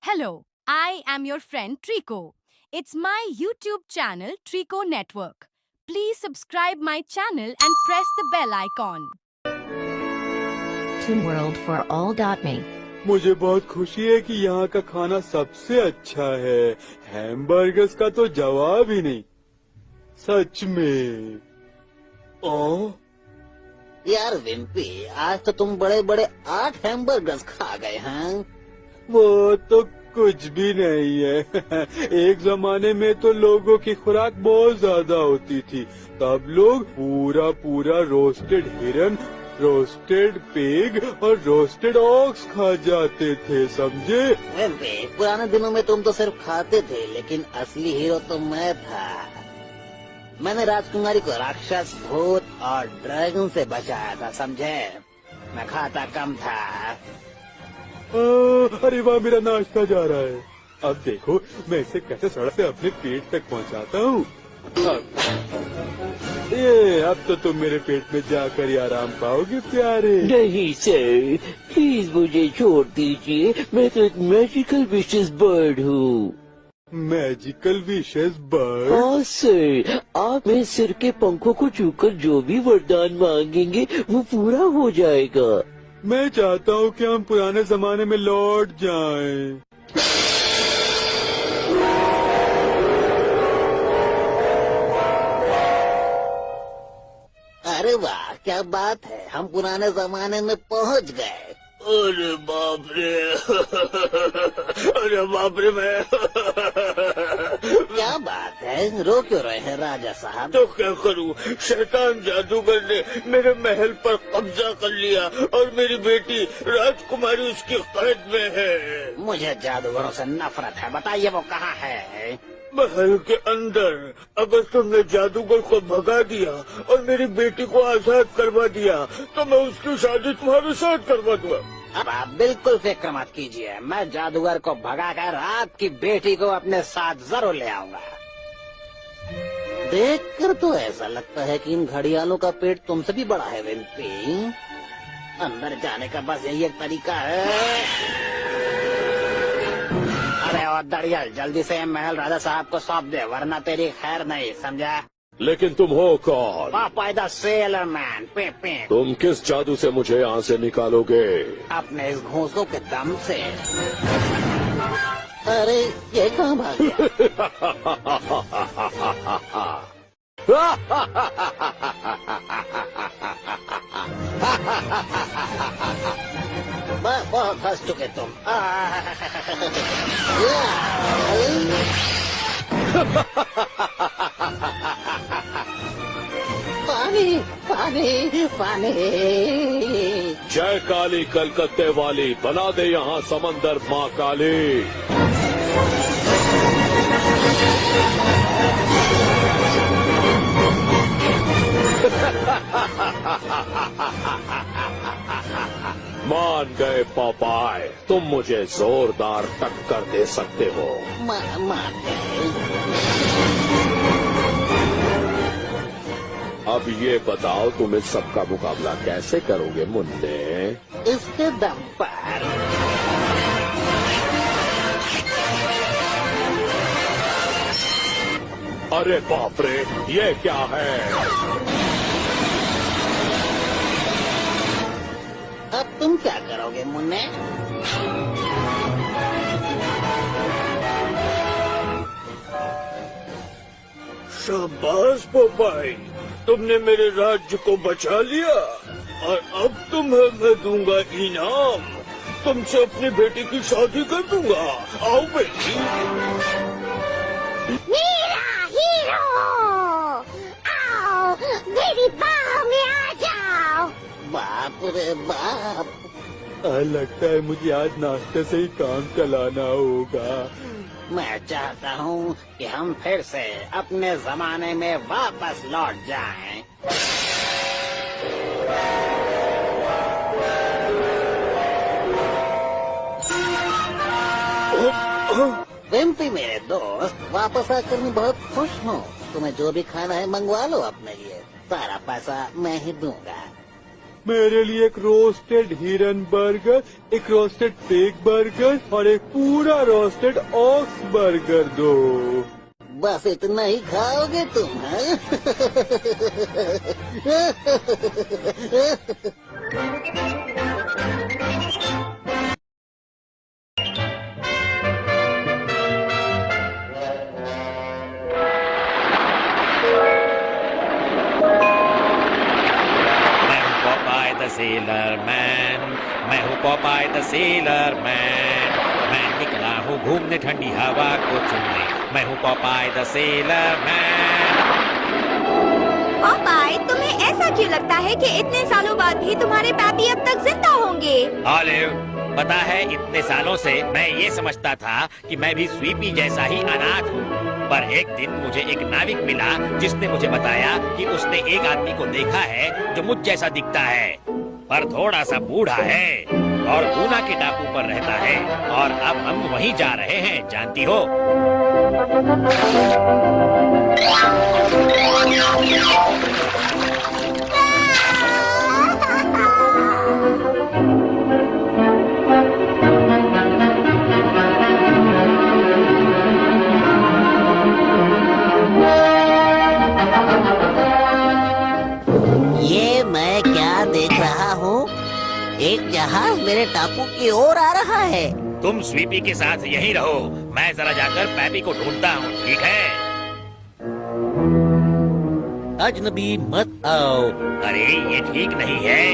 Hello, I am your friend Trico. It's my YouTube channel Trico Network. Please subscribe my channel and press the bell icon. TuneWorld4all.me मुझे बहुत खुशी है कि यहाँ का खाना सबसे अच्छा है। हैमबर्गर्स का तो जवाब ही नहीं। सच में। ओ यार विम्पी, आज तो तुम बड़े बड़े 8 हैमबर्गर्स खा गए हैं। वो तो कुछ भी नहीं है। एक जमाने में तो लोगों की खुराक बहुत ज्यादा होती थी। तब लोग पूरा पूरा रोस्टेड हिरन, रोस्टेड पिग और रोस्टेड ऑक्स खा जाते थे, समझे? विम्पी, पुराने दिनों में तुम तो सिर्फ खाते थे, लेकिन असली हीरो तो मैं था। मैंने राजकुमारी को राक्षस, भूत और ड्रैगन से बचाया था, समझे? मैं खाता कम था। अरे वाह, मेरा नाश्ता जा रहा है। अब देखो मैं इसे कैसे सड़क से अपने पेट तक पहुंचाता हूँ। अब तो तुम मेरे पेट में जाकर ही आराम पाओगे प्यारे। नहीं सर, प्लीज मुझे छोड़ दीजिए। मैं तो एक मैजिकल विशेस बर्ड हूँ। Magical wishes bird? हाँ सर, आप मेरे सिर के पंखों को छूकर जो भी वरदान मांगेंगे वो पूरा हो जाएगा। मैं चाहता हूँ कि हम पुराने जमाने में लौट जाएं। अरे वाह, क्या बात है, हम पुराने जमाने में पहुंच गए। अरे बाप रे! अरे बाप रे! मैं क्या बात है, रो क्यों रहे हैं राजा साहब? तो क्या करूं? शैतान जादूगर ने मेरे महल पर कब्जा कर लिया और मेरी बेटी राजकुमारी उसकी कैद में है। मुझे जादूगरों से नफरत है, बताइए वो कहाँ है? महल के अंदर। अगर तुमने जादूगर को भगा दिया और मेरी बेटी को आजाद करवा दिया तो मैं उसकी शादी तुम्हारे साथ करवा दूंगा। अब आप बिल्कुल फिक्र मत कीजिए, मैं जादूगर को भगाकर आपकी बेटी को अपने साथ जरूर ले आऊंगा। देखकर तो ऐसा लगता है कि इन घड़ियालों का पेट तुमसे भी बड़ा है विम्पी। अंदर जाने का बस यही एक तरीका है। अरे और दड़ियल, जल्दी से महल राजा साहब को सौंप दे, वरना तेरी खैर नहीं, समझा? लेकिन तुम हो कौन? पापा द सेलर मैन। पे पे। तुम किस जादू से मुझे यहाँ से निकालोगे? अपने इस घूंसों के दम से। अरे ये कहाँ भाग गया? बस बहुत हंस चुके तुम। पानी पानी पानी। जय काली कलकत्ते वाली, बना दे यहाँ समंदर माँ काली। मान गए पॉपाय, तुम मुझे जोरदार टक्कर दे सकते हो। मान गए। अब ये बताओ तुम इस सबका मुकाबला कैसे करोगे मुन्ने? इसके दम पर। अरे बाप रे, ये क्या है? अब तुम क्या करोगे मुन्ने? शाबाश पोपाई, तुमने मेरे राज्य को बचा लिया और अब तुम्हें मैं दूंगा इनाम। तुमसे अपनी बेटी की शादी कर दूंगा। आओ बेटी। मेरा हीरो, आओ मेरी बाहों में आ जाओ। बाप रे बाप। लगता है मुझे आज नाश्ते से ही काम चलाना होगा। मैं चाहता हूँ कि हम फिर से अपने जमाने में वापस लौट जाएं। विम्पी मेरे दोस्त, वापस आकर मैं बहुत खुश हूँ। तुम्हें जो भी खाना है मंगवा लो अपने लिए, सारा पैसा मैं ही दूंगा। मेरे लिए एक रोस्टेड हिरन बर्गर, एक रोस्टेड पिग बर्गर और एक पूरा रोस्टेड ऑक्स बर्गर दो। बस इतना ही खाओगे तुम, हाँ? Popeye the Sailor Man, मैं हूँ Popeye the Sailor Man, मैं निकला हूँ घूमने ठंडी हवा को चुनने, मैं हूँ Popeye the Sailor Man। पॉपाई, तुम्हें ऐसा क्यों लगता है कि इतने सालों बाद भी तुम्हारे पैपी अब तक जिंदा होंगे? ऑलिव, पता है इतने सालों से मैं ये समझता था कि मैं भी स्वीपी जैसा ही अनाथ हूँ, पर एक दिन मुझे एक नाविक मिला जिसने मुझे बताया कि उसने एक आदमी को देखा है जो मुझ जैसा दिखता है, पर थोड़ा सा बूढ़ा है और पूना के टापू पर रहता है, और अब हम वहीं जा रहे हैं, जानती हो। ये मैं क्या देख रहा हूँ? एक जहाज मेरे टापू की ओर आ रहा है। तुम स्वीपी के साथ यहीं रहो, मैं जरा जाकर पैपी को ढूंढता हूँ, ठीक है? अजनबी मत आओ। अरे ये ठीक नहीं है।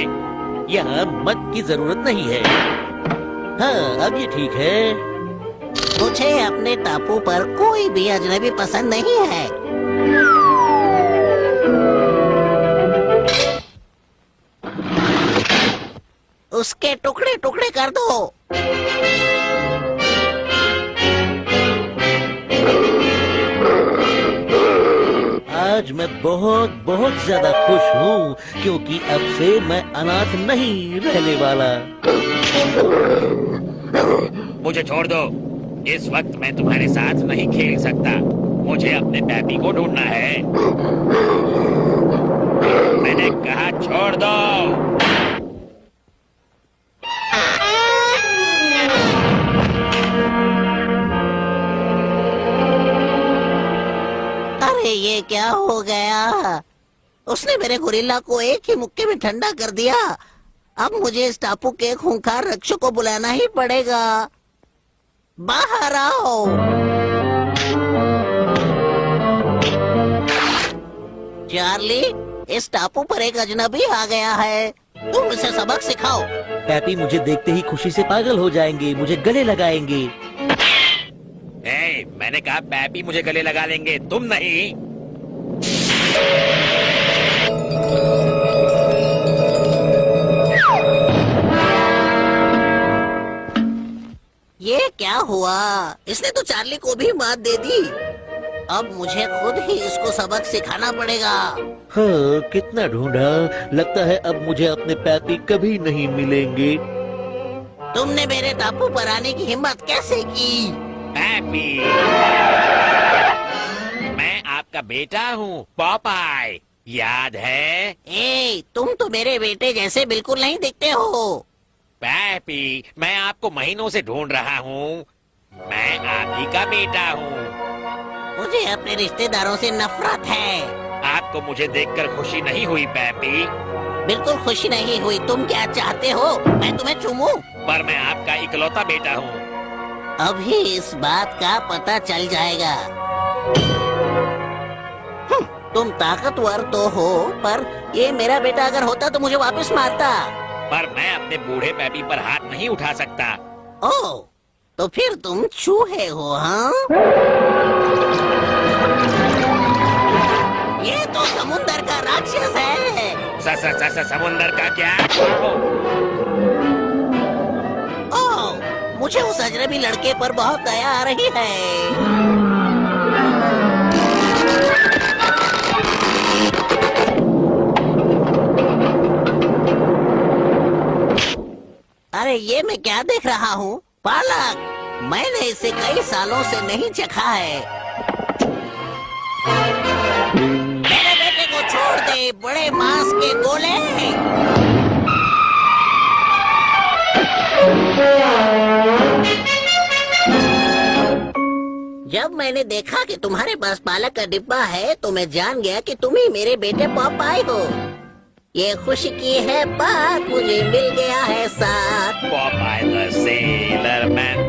यहाँ मत की जरूरत नहीं है। हाँ, अब ये ठीक है। मुझे अपने टापू पर कोई भी अजनबी पसंद नहीं है। उसके टुकड़े टुकड़े कर दो। आज मैं बहुत बहुत ज्यादा खुश हूँ क्योंकि अब से मैं अनाथ नहीं रहने वाला। मुझे छोड़ दो, इस वक्त मैं तुम्हारे साथ नहीं खेल सकता, मुझे अपने पैपी को ढूंढना है। मैंने कहा छोड़ दो। अरे ये क्या हो गया? उसने मेरे गोरिल्ला को एक ही मुक्के में ठंडा कर दिया। अब मुझे इस टापू के खूंखार रक्षक को बुलाना ही पड़ेगा। बाहर आओ। चार्ली, इस टापू पर एक अजनबी आ गया है, तुम उसे सबक सिखाओ। पैपी मुझे देखते ही खुशी से पागल हो जाएंगे, मुझे गले लगाएंगे। मैंने कहा पैपी मुझे गले लगा लेंगे, तुम नहीं। ये क्या हुआ? इसने तो चार्ली को भी मात दे दी। अब मुझे खुद ही इसको सबक सिखाना पड़ेगा। हाँ, कितना ढूंढा, लगता है अब मुझे अपने पैपी कभी नहीं मिलेंगे। तुमने मेरे टापू पर आने की हिम्मत कैसे की? पैपी, मैं आपका बेटा हूँ, पॉपाई, याद है? तुम तो मेरे बेटे जैसे बिल्कुल नहीं दिखते हो। पैपी, मैं आपको महीनों से ढूंढ रहा हूँ, मैं आप ही का बेटा हूँ। मुझे अपने रिश्तेदारों से नफरत है। आपको मुझे देखकर खुशी नहीं हुई पैपी? बिल्कुल खुशी नहीं हुई। तुम क्या चाहते हो, मैं तुम्हें चूमूं? पर मैं आपका इकलौता बेटा हूँ। अभी इस बात का पता चल जाएगा। तुम ताकतवर तो हो, पर ये मेरा बेटा अगर होता तो मुझे वापस मारता। पर मैं अपने बूढ़े पैपी पर हाथ नहीं उठा सकता। ओह, तो फिर तुम चूहे हो, हाँ? ये तो समुंदर का राक्षस है। समुंदर का क्या? ओह, मुझे उस अजनबी लड़के पर बहुत दया आ रही है। अरे ये मैं क्या देख रहा हूँ? पालक, मैंने इसे कई सालों से नहीं चखा है। मेरे बेटे को छोड़ दे, बड़े मांस के गोले। जब मैंने देखा कि तुम्हारे पास पालक का डिब्बा है तो मैं जान गया कि तुम ही मेरे बेटे पॉपाई हो। ये खुशी की है बात, मुझे मिल गया है साथ। पॉपाई द सेलर मैन